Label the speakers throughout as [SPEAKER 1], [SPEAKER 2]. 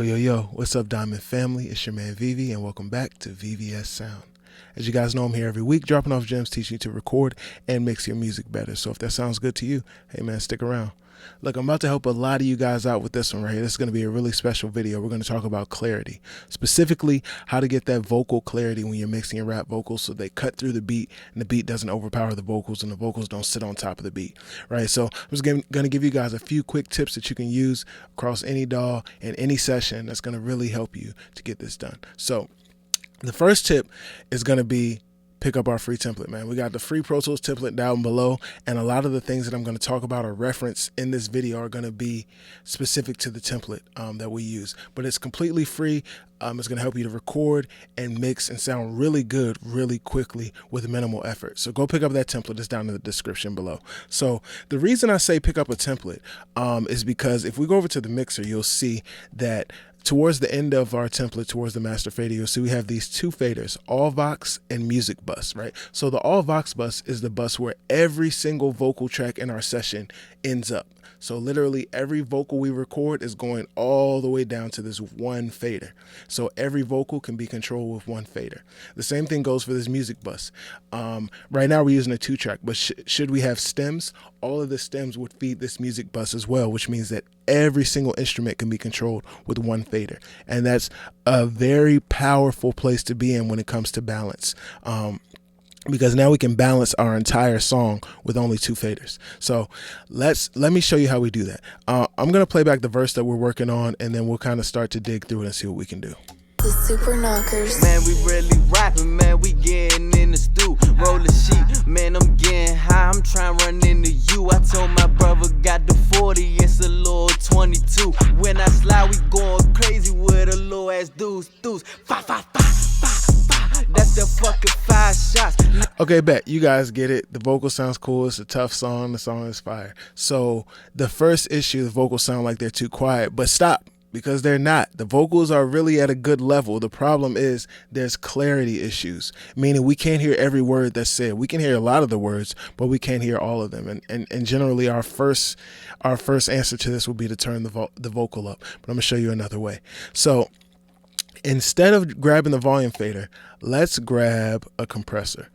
[SPEAKER 1] Yo, what's up, Diamond family? It's your man Vivi, and welcome back to VVS Sound. As you guys know, I'm here every week dropping off gems, teaching you to record and mix your music better. So if that sounds good to you, hey man, stick around. Look, I'm about to help a lot of you guys out with this one right here. This is going to be a really special video. We're going to talk about clarity, specifically how to get that vocal clarity when you're mixing your rap vocals so they cut through the beat and the beat doesn't overpower the vocals and the vocals don't sit on top of the beat, right? So I'm just going to give you guys a few quick tips that you can use across any DAW and any session that's going to really help you to get this done. So the first tip is going to be pick up our free template, man. We got the free Pro Tools template down below, and a lot of the things that I'm going to talk about or reference in this video are going to be specific to the template that we use. But it's completely free. It's going to help you to record and mix and sound really good really quickly with minimal effort. So go pick up that template. It's down in the description below. So the reason I say pick up a template is because if we go over to the mixer, you'll see that towards the end of our template, towards the master fader, you'll see we have these two faders, RVox and music bus, right? So the RVox bus is the bus where every single vocal track in our session ends up. So literally every vocal we record is going all the way down to this one fader. So every vocal can be controlled with one fader. The same thing goes for this music bus. Right now we're using a 2-track, but should we have stems, all of the stems would feed this music bus as well, which means that every single instrument can be controlled with one fader. And that's a very powerful place to be in when it comes to balance. Because now we can balance our entire song with only 2 faders. So let me show you how we do that. I'm going to play back the verse that we're working on, and then we'll kind of start to dig through it and see what we can do.
[SPEAKER 2] The super knockers.
[SPEAKER 3] Man, we really rapping, man, we getting in the stew. Roll the sheet, man, I'm getting high, I'm trying to run into you. I told my brother, got the 40, it's a little 22. When I slide, we going crazy with a little ass deuce. Fa, fa, fa, fa, fa. That's the fucking 5 shots.
[SPEAKER 1] Okay, bet. You guys get it. The vocal sounds cool. It's a tough song. The song is fire. So the first issue, the vocals sound like they're too quiet, but stop. Because they're not. The vocals are really at a good level. The problem is there's clarity issues, meaning we can't hear every word that's said. We can hear a lot of the words, but we can't hear all of them. And generally our first answer to this would be to turn the vocal up. But I'm gonna show you another way. So instead of grabbing the volume fader, let's grab a compressor.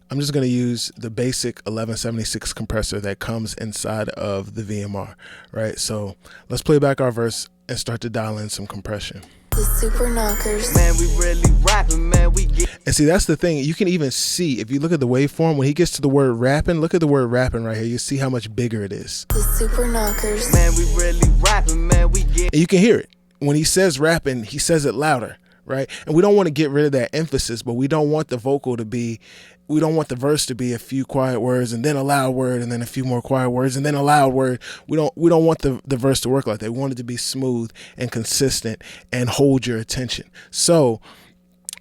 [SPEAKER 1] I'm just going to use the basic 1176 compressor that comes inside of the VMR, right? So let's play back our verse and start to dial in some compression.
[SPEAKER 2] The super knockers.
[SPEAKER 3] Man, we really rapping, man, we get.
[SPEAKER 1] And see, that's the thing. You can even see, if you look at the waveform, when he gets to the word rapping, look at the word rapping right here. You see how much bigger it is.
[SPEAKER 2] The super knockers.
[SPEAKER 3] Man, we really rapping, man, we get.
[SPEAKER 1] And you can hear it. When he says rapping, he says it louder, right? And we don't want to get rid of that emphasis, but we don't want the vocal to be, we don't want the verse to be a few quiet words and then a loud word and then a few more quiet words and then a loud word. We don't want the verse to work like that. We want it to be smooth and consistent and hold your attention. So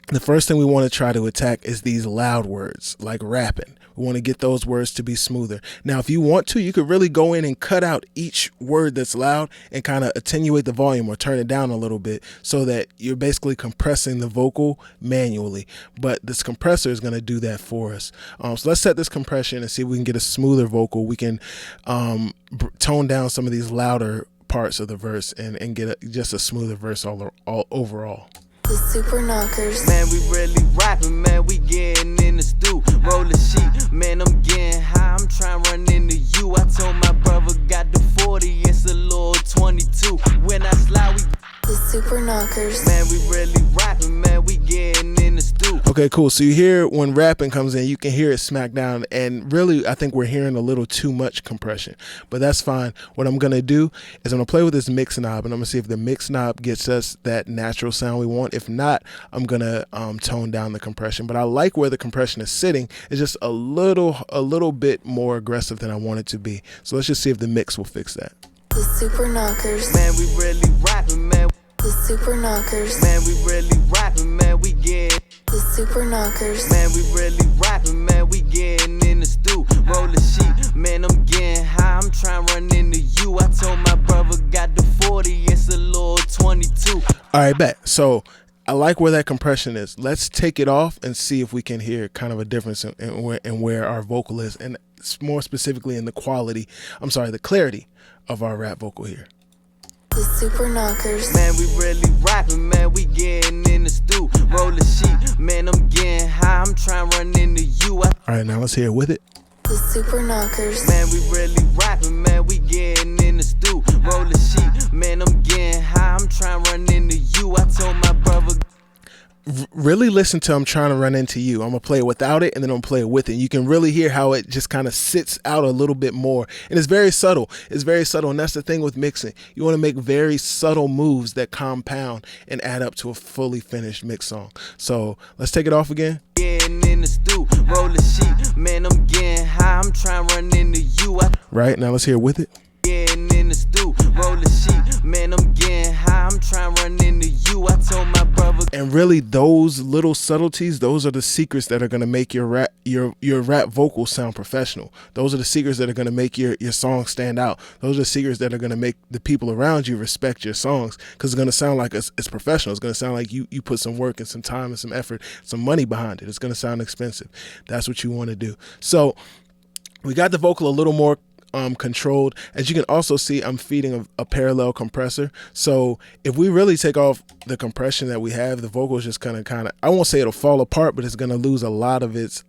[SPEAKER 1] the first thing we want to try to attack is these loud words like rapping. We want to get those words to be smoother. Now, if you want to, you could really go in and cut out each word that's loud and kind of attenuate the volume or turn it down a little bit so that you're basically compressing the vocal manually. But this compressor is going to do that for us. So let's set this compression and see if we can get a smoother vocal. We can tone down some of these louder parts of the verse and get just a smoother verse all overall.
[SPEAKER 2] The super knockers.
[SPEAKER 3] Man, we really rapping, man, we getting in the stew. Roll the sheet, man, I'm getting high, I'm trying to run into you. I told my brother, got the 40, it's a little 22. When I slide, we.
[SPEAKER 2] The super knockers.
[SPEAKER 3] Man, we really rapping, man, we getting in the stew.
[SPEAKER 1] Okay, cool. So you hear when rapping comes in, you can hear it smack down. And really, I think we're hearing a little too much compression. But that's fine. What I'm going to do is I'm going to play with this mix knob, and I'm going to see if the mix knob gets us that natural sound we want. If not, I'm going to tone down the compression. But I like where the compression is sitting. It's just a little bit more aggressive than I want it to be. So let's just see if the mix will fix that.
[SPEAKER 2] The super knockers.
[SPEAKER 3] Man, we really rapping, man.
[SPEAKER 2] The super knockers.
[SPEAKER 3] Man, we really rapping, man, we get.
[SPEAKER 2] The super knockers.
[SPEAKER 3] Man, we really rapping, man, we getting in the stew. Roll the sheet, man, I'm getting high, I'm trying to run into you. I told my brother, got the 40, it's a little 22.
[SPEAKER 1] All right, bet. So I like where that compression is. Let's take it off and see if we can hear kind of a difference in where our vocal is, and more specifically in the clarity of our rap vocal here.
[SPEAKER 2] The Super Knockers.
[SPEAKER 3] Man, we really rapping, man, we getting in the stew. Roll the sheet, man, I'm getting high, I'm trying to run into you.
[SPEAKER 1] All right, now let's hear it with it.
[SPEAKER 2] The Super Knockers.
[SPEAKER 3] Man, we really rapping, man, we getting in the stew. Roll the sheet, man, I'm getting high, I'm trying to run into you. I told my brother.
[SPEAKER 1] Really listen to I'm trying to run into you. I'm gonna play it without it and then I'm gonna play it with it. You can really hear how it just kind of sits out a little bit more, and it's very subtle. It's very subtle, and that's the thing with mixing. You want to make very subtle moves that compound and add up to a fully finished mix song. So let's take it off again.
[SPEAKER 3] Getting in the stew, roll the sheet, man, I'm getting high, I'm trying to run into you.
[SPEAKER 1] Right, now let's hear it with it.
[SPEAKER 3] Getting in the stew, roll the sheet, man, I'm getting high, I'm trying to run into you. I told my brother.
[SPEAKER 1] And really, those little subtleties, those are the secrets that are going to make your rap vocals sound professional. Those are the secrets that are going to make your song stand out. Those are the secrets that are going to make the people around you respect your songs, because it's going to sound like it's professional. It's going to sound like you put some work and some time and some effort, some money behind it. It's going to sound expensive. That's what you want to do. So we got the vocal a little more controlled. As you can also see, I'm feeding a parallel compressor. So if we really take off the compression that we have, the vocal is just kind of, I won't say it'll fall apart, but it's going to lose a lot of its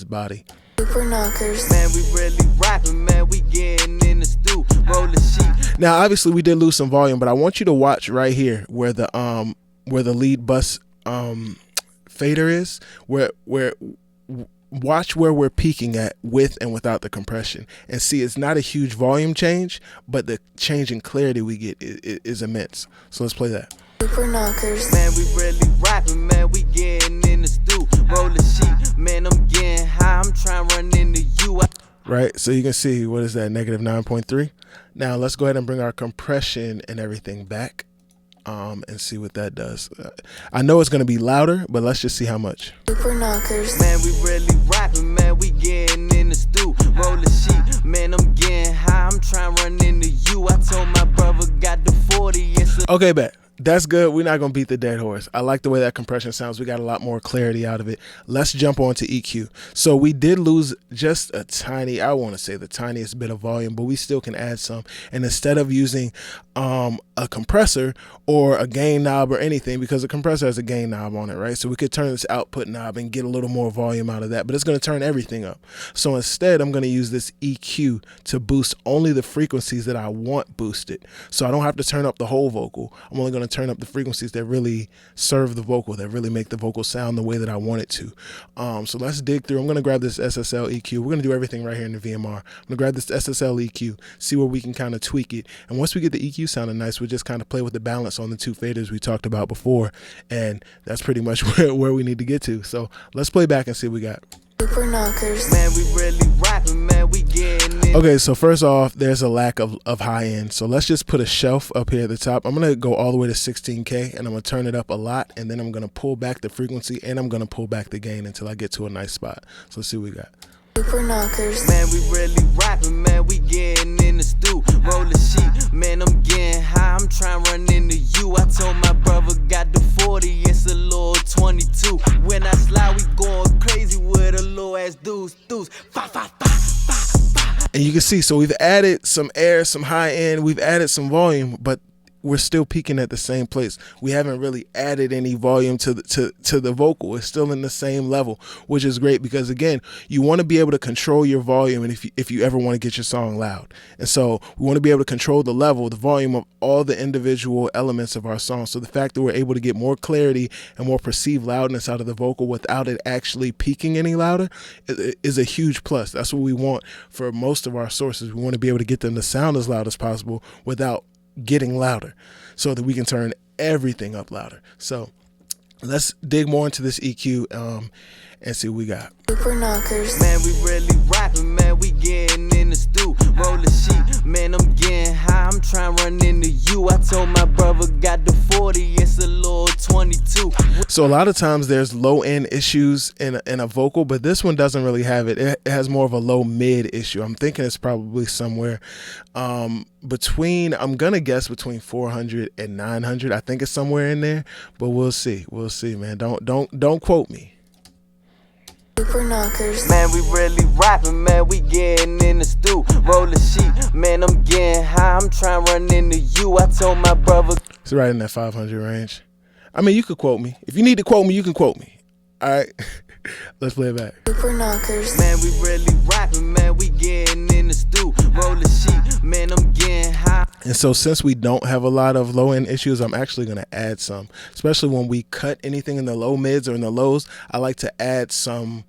[SPEAKER 1] body.
[SPEAKER 2] Super Knockers.
[SPEAKER 3] Man, we really rapping, man, we getting in the stew, roll the sheet.
[SPEAKER 1] Now, obviously, we did lose some volume, but I want you to watch right here where the lead bus fader is, where watch where we're peaking at with and without the compression, and see it's not a huge volume change, but the change in clarity we get is immense. So let's play that.
[SPEAKER 2] Super Knockers.
[SPEAKER 3] Man, we really rapping, man, we getting in the stew, roll the sheet, man, I'm getting high, I'm trying to run into you.
[SPEAKER 1] Right, so you can see, what is that, negative 9.3. Now let's go ahead and bring our compression and everything back, and see what that does. I know it's going to be louder, but let's just see how much.
[SPEAKER 2] Super Knockers.
[SPEAKER 3] Man, we really rapping, man, we getting in the stew, roll the sheet, man, I'm getting high, I'm trying to run into you. I told my brother got the 40 and so.
[SPEAKER 1] Okay, bet. That's good. We're not going to beat the dead horse. I like the way that compression sounds. We got a lot more clarity out of it. Let's jump on to EQ. So we did lose just a tiny, I want to say the tiniest bit of volume, but we still can add some. And instead of using a compressor or a gain knob or anything, because the compressor has a gain knob on it, right? So we could turn this output knob and get a little more volume out of that, but it's going to turn everything up. So instead, I'm going to use this EQ to boost only the frequencies that I want boosted. So I don't have to turn up the whole vocal. I'm only going to turn up the frequencies that really serve the vocal, that really make the vocal sound the way that I want it to. So let's dig through. I'm going to grab this SSL EQ. We're going to do everything right here in the VMR. I'm going to grab this SSL EQ, see where we can kind of tweak it. And once we get the EQ sounding nice, we'll just kind of play with the balance on the two faders we talked about before. And that's pretty much where we need to get to. So let's play back and see what we got.
[SPEAKER 2] Super Knockers.
[SPEAKER 3] Man, we really rapping, man, we getting in.
[SPEAKER 1] Okay, so first off, there's a lack of high end. So let's just put a shelf up here at the top. I'm going to go all the way to 16K, and I'm going to turn it up a lot, and then I'm going to pull back the frequency, and I'm going to pull back the gain until I get to a nice spot. So let's see what we got.
[SPEAKER 2] Super Knockers.
[SPEAKER 3] Man, we really rapping, man, we getting in the stew, roll the sheet, man, I'm getting high, I'm trying to run into you. I told my brother got the 40, it's a little 22. When I slide, we going crazy with a little ass deuce. Fa, fa, fa, fa, fa.
[SPEAKER 1] And you can see, so we've added some air, some high end, we've added some volume, but we're still peaking at the same place. We haven't really added any volume to the vocal. It's still in the same level, which is great because, again, you want to be able to control your volume, and if you ever want to get your song loud. And so we want to be able to control the level, the volume of all the individual elements of our song. So the fact that we're able to get more clarity and more perceived loudness out of the vocal without it actually peaking any louder is a huge plus. That's what we want for most of our sources. We want to be able to get them to sound as loud as possible without getting louder, so that we can turn everything up louder. So let's dig more into this EQ and see what we got.
[SPEAKER 2] Super Knockers.
[SPEAKER 3] Man, we really rapping, man, we getting in the stew, roll the sheet, man, I'm getting high, I'm trying to run into you. I told my brother got the 40, it's a little 22.
[SPEAKER 1] So a lot of times there's low end issues in a vocal, but this one doesn't really have it. It has more of a low mid issue. I'm thinking it's probably somewhere between, I'm gonna guess between 400 and 900. I think it's somewhere in there, but we'll see, man. Don't quote me.
[SPEAKER 2] Super knockers.
[SPEAKER 3] Man, we really rapping, man, we getting in the stew. Roll the sheet, man, I'm getting high, I'm trying to run into you. I told my brother.
[SPEAKER 1] It's right in that 500 range. I mean, you could quote me. If you need to quote me, you can quote me. All right? Let's play it back.
[SPEAKER 2] Super knockers.
[SPEAKER 3] Man, we really rapping, man, we getting in the stew. Roll the sheet, man, I'm getting high.
[SPEAKER 1] And so since we don't have a lot of low end issues, I'm actually going to add some, especially when we cut anything in the low mids or in the lows. I like to add some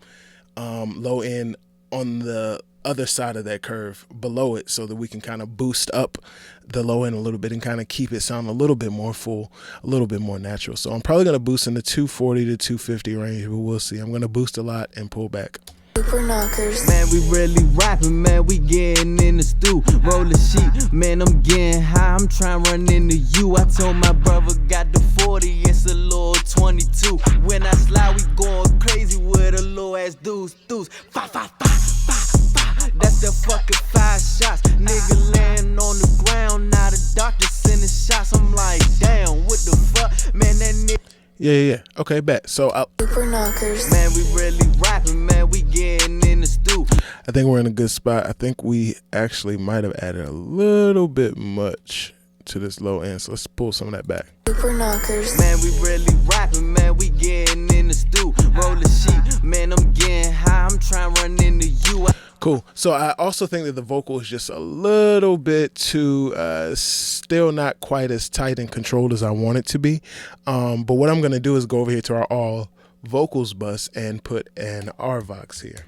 [SPEAKER 1] low end on the other side of that curve below it so that we can kind of boost up the low end a little bit and kind of keep it sound a little bit more full, a little bit more natural. So I'm probably going to boost in the 240 to 250 range, but we'll see. I'm going to boost a lot and pull back.
[SPEAKER 2] Super knockers.
[SPEAKER 3] Man, we really rapping, man, we getting in the stew. Roll the sheet, man, I'm getting high, I'm trying to run into you. I told my brother, got the 40, it's a little 22. When I slide, we going crazy with a little ass deuce. Fa, fa, fa, fa, fa. That's the fucking 5 shots. Nigga laying on the ground, now the doctor sending shots. I'm like, damn, what the fuck? Man, that nigga.
[SPEAKER 1] Yeah. Okay, bet. So
[SPEAKER 2] Super knockers.
[SPEAKER 3] Man, we really rapping, man, we getting in the stew.
[SPEAKER 1] I think we're in a good spot. I think we actually might have added a little bit much to this low end. So let's pull some of that back.
[SPEAKER 2] Super knockers.
[SPEAKER 3] Man, we really rapping, man, we getting in the stew. Roll the sheet, man, I'm getting high, I'm trying to run into you.
[SPEAKER 1] Cool. So I also think that the vocal is just a little bit too, still not quite as tight and controlled as I want it to be. But what I'm going to do is go over here to our all vocals bus and put an RVox here.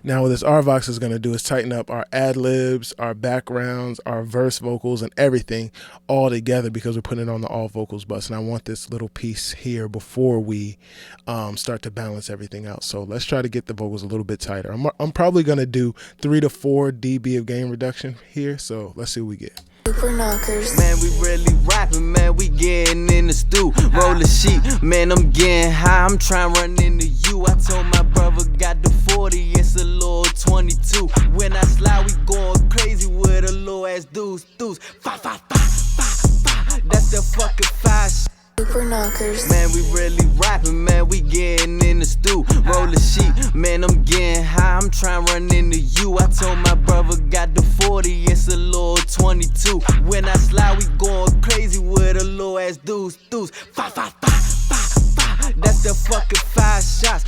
[SPEAKER 1] Now what this RVox is going to do is tighten up our ad-libs, our backgrounds, our verse vocals, and everything all together because we're putting it on the all vocals bus. And I want this little piece here before we start to balance everything out. So let's try to get the vocals a little bit tighter. I'm probably going to do 3 to 4 dB of gain reduction here. So let's see what we get.
[SPEAKER 2] Super knockers.
[SPEAKER 3] Man, we really rapping, man, we getting in the stew. Roll the sheet, man, I'm getting high, I'm trying to run into you. I told my brother, got the 40, it's a little 22. When I slide, we going crazy with a little ass deuce. Fa, fa, fa, fa, fa. That's the fucking 5 shots.
[SPEAKER 2] Super knockers.
[SPEAKER 3] Man, we really rapping, man, we getting in the stew. Roll the sheet, man, I'm getting high, I'm trying to run into you. I told my brother, got the 40, it's a little 22. When I slide, we going crazy with a little ass deuce. Fa, fa, fa, fa, fa. That's the fucking 5 shots.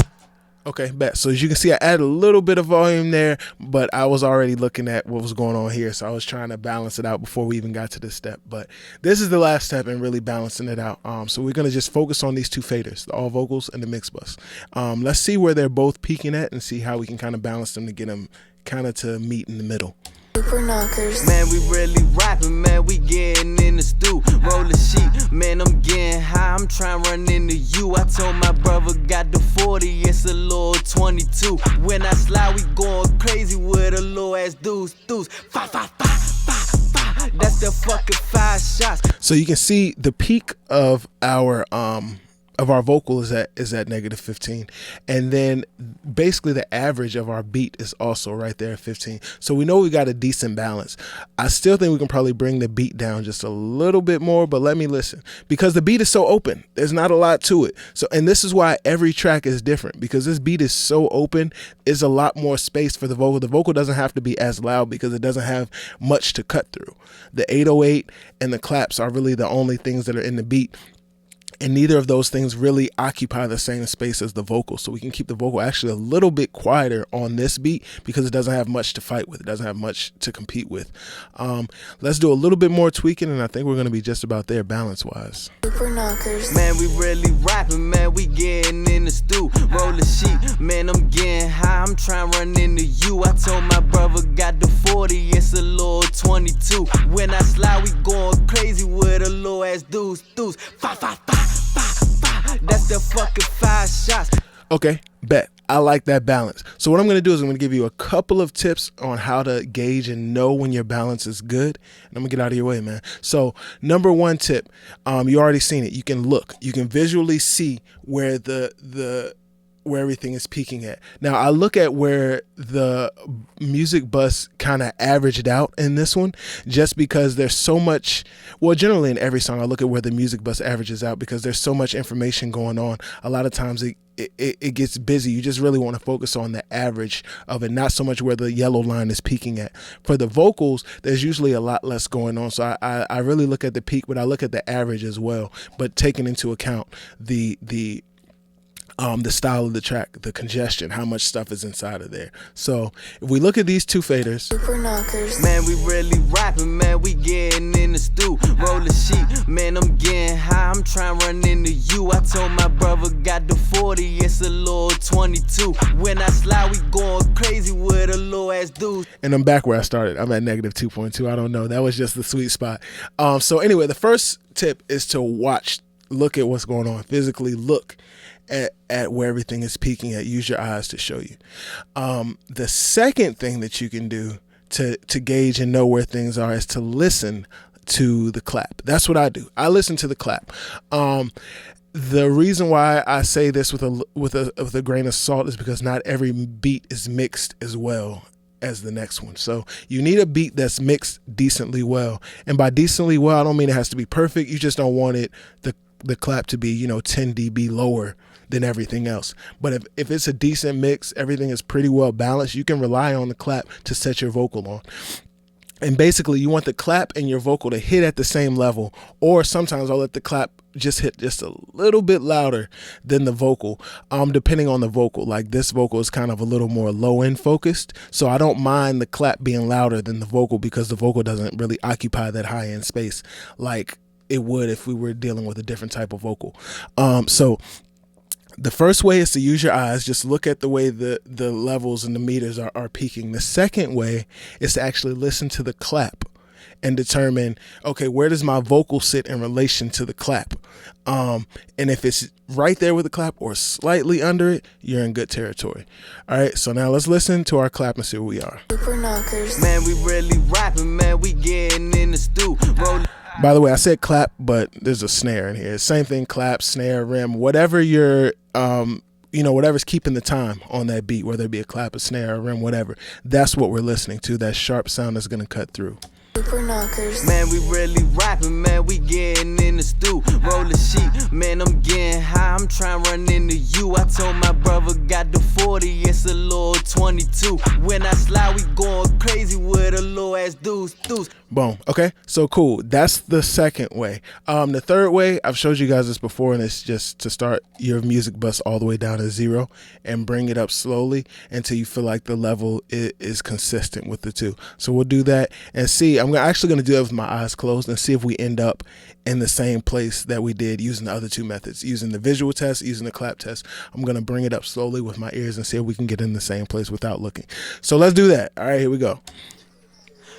[SPEAKER 1] Okay, bet. So as you can see, I added a little bit of volume there, but I was already looking at what was going on here. So I was trying to balance it out before we even got to this step. But this is the last step in really balancing it out. So we're going to just focus on these 2 faders, the all vocals and the mix bus. Let's see where they're both peaking at and see how we can kind of balance them to get them kind of to meet in the middle.
[SPEAKER 2] Super knockers.
[SPEAKER 3] Man, we really rapping, man, we getting in the stew. Roll the sheet, man, I'm getting high, I'm trying to run into you. I told my brother, got the 40, it's a little 22. When I slide, we going crazy with a little ass deuce. Fa, fa, fa, fa, fa. That's the fucking 5 shots.
[SPEAKER 1] So you can see the peak of our vocal is at -15, and then basically the average of our beat is also right there at 15. So we know we got a decent balance. I still think we can probably bring the beat down just a little bit more, but let me listen, because the beat is so open. There's not a lot to it. So, and this is why every track is different, because this beat is so open. There's a lot more space for the vocal. The vocal doesn't have to be as loud because it doesn't have much to cut through. The 808 and the claps are really the only things that are in the beat. And neither of those things really occupy the same space as the vocal. So we can keep the vocal actually a little bit quieter on this beat because it doesn't have much to fight with. It doesn't have much to compete with. Let's do a little bit more tweaking, and I think we're going to be just about there balance-wise.
[SPEAKER 2] Super knockers.
[SPEAKER 3] Man, we really rapping, man, we getting in the stew. Roll the sheet, man, I'm getting high, I'm trying to run into you. I told my brother, got the 40, it's a little 22. When I slide, we going crazy with a little ass deuce. Fa, fa, fa. That's the fucking 5 shots.
[SPEAKER 1] Okay, bet. I like that balance. So what I'm going to do is I'm going to give you a couple of tips on how to gauge and know when your balance is good. And I'm going to get out of your way, man. So number 1 tip, you already seen it. You can look. You can visually see where the where everything is peaking at. Now I look at where the music bus kind of averaged out in this one, just because there's so much, well, generally in every song I look at where the music bus averages out, because there's so much information going on. A lot of times it gets busy. You just really want to focus on the average of it, not so much where the yellow line is peaking at. For the vocals, there's usually a lot less going on. So I really look at the peak, but I look at the average as well, but taking into account the style of the track, the congestion, how much stuff is inside of there. So if we look at these two faders,
[SPEAKER 2] Super knockers.
[SPEAKER 3] Man, we really rapping, man, we getting in the stew. Roll the sheet, man, I'm getting high, I'm trying to run into you. I told my brother, got the 40, it's a little 22. When I slide, we going crazy with a little ass dude.
[SPEAKER 1] and I'm back where I started. I'm at negative 2.2. I don't know. That was just the sweet spot. So anyway, the first tip is to look at what's going on, physically look at where everything is peaking at. Use your eyes to show you. The second thing that you can do to gauge and know where things are is to listen to the clap. That's what I do. I listen to the clap. The reason why I say this with a grain of salt is because not every beat is mixed as well as the next one. So you need a beat that's mixed decently well. And by decently well, I don't mean it has to be perfect. You just don't want the clap to be, 10 dB lower than everything else. But if it's a decent mix, everything is pretty well balanced, you can rely on the clap to set your vocal on. And basically you want the clap and your vocal to hit at the same level, or sometimes I'll let the clap just hit just a little bit louder than the vocal, depending on the vocal. Like this vocal is kind of a little more low end focused, so I don't mind the clap being louder than the vocal, because the vocal doesn't really occupy that high end space like it would if we were dealing with a different type of vocal. So the first way is to use your eyes. Just look at the way the levels and the meters are peaking. The second way is to actually listen to the clap and determine, okay, where does my vocal sit in relation to the clap? And if it's right there with the clap or slightly under it, you're in good territory. All right, so now let's listen to our clap and see where we are.
[SPEAKER 2] Super knockers.
[SPEAKER 3] Man, we really rapping, man, we getting in the stew. Roll.
[SPEAKER 1] By the way, I said clap, but there's a snare in here. Same thing, clap, snare, rim, whatever your, whatever's keeping the time on that beat, whether it be a clap, a snare, a rim, whatever. That's what we're listening to, that sharp sound that's going to cut through.
[SPEAKER 2] Super knockers.
[SPEAKER 3] Man, we really rapping, man, we getting in the stew. Roll the sheet, man, I'm getting high, I'm trying to run into you. I told my brother, got the 40, it's a little 22. When I slide, we going crazy with a little ass deuce.
[SPEAKER 1] Boom. Okay, so cool. That's the second way. The third way, I've showed you guys this before, and it's just to start your music bus all the way down to 0 and bring it up slowly until you feel like the level is consistent with the two. So we'll do that and see. I'm actually going to do that with my eyes closed and see if we end up in the same place that we did using the other two methods, using the visual test, using the clap test. I'm going to bring it up slowly with my ears and see if we can get in the same place without looking. So let's do that. All right, here we go.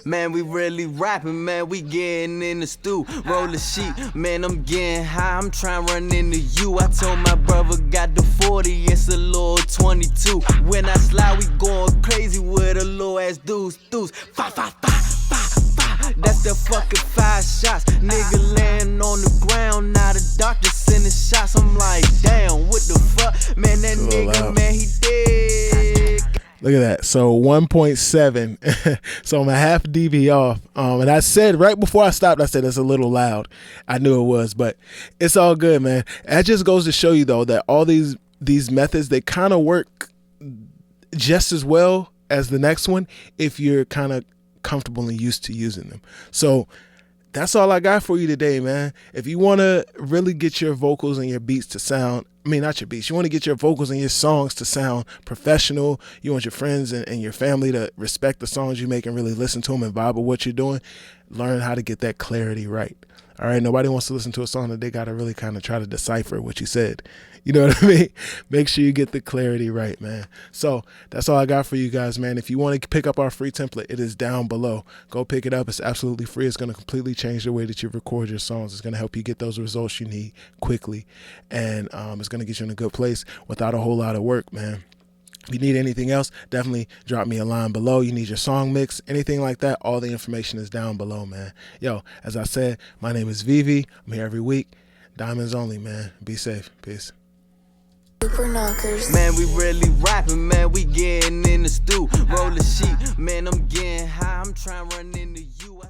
[SPEAKER 3] Man, we really rapping, man, we getting in the stew. Roll the sheet, man, I'm getting high, I'm trying to run into you. I told my brother, got the 40, it's a little 22. When I slide, we going crazy with a little ass deuce. Fa, fa, fa, fa, fa. That's the fucking 5 shots. Nigga laying on the ground, now the doctor sending shots. I'm like, damn, what the fuck? Man, that nigga,
[SPEAKER 1] loud.
[SPEAKER 3] man, he dead.
[SPEAKER 1] Look at that. So 1.7. So I'm a half dB off. And I said right before I stopped, I said it's a little loud. I knew it was, but it's all good, man. That just goes to show you though that all these methods, they kind of work just as well as the next one if you're kind of comfortable and used to using them. So that's all I got for you today, man. If you want to really get your vocals and your beats to sound, not your beats, you want to get your vocals and your songs to sound professional, you want your friends and your family to respect the songs you make and really listen to them and vibe with what you're doing, learn how to get that clarity right. All right, nobody wants to listen to a song that they got to really kind of try to decipher what you said. You know what I mean? Make sure you get the clarity right, man. So that's all I got for you guys, man. If you want to pick up our free template, it is down below. Go pick it up. It's absolutely free. It's going to completely change the way that you record your songs. It's going to help you get those results you need quickly. And it's going to get you in a good place without a whole lot of work, man. If you need anything else, definitely drop me a line below. You need your song mix, anything like that, all the information is down below, man. Yo, as I said, my name is Vivi. I'm here every week. Diamonds only, man. Be safe. Peace.
[SPEAKER 2] Super knockers.
[SPEAKER 3] Man, we really rapping, man, we getting in the stew. Roll the sheet, man, I'm getting high, I'm trying to run into you.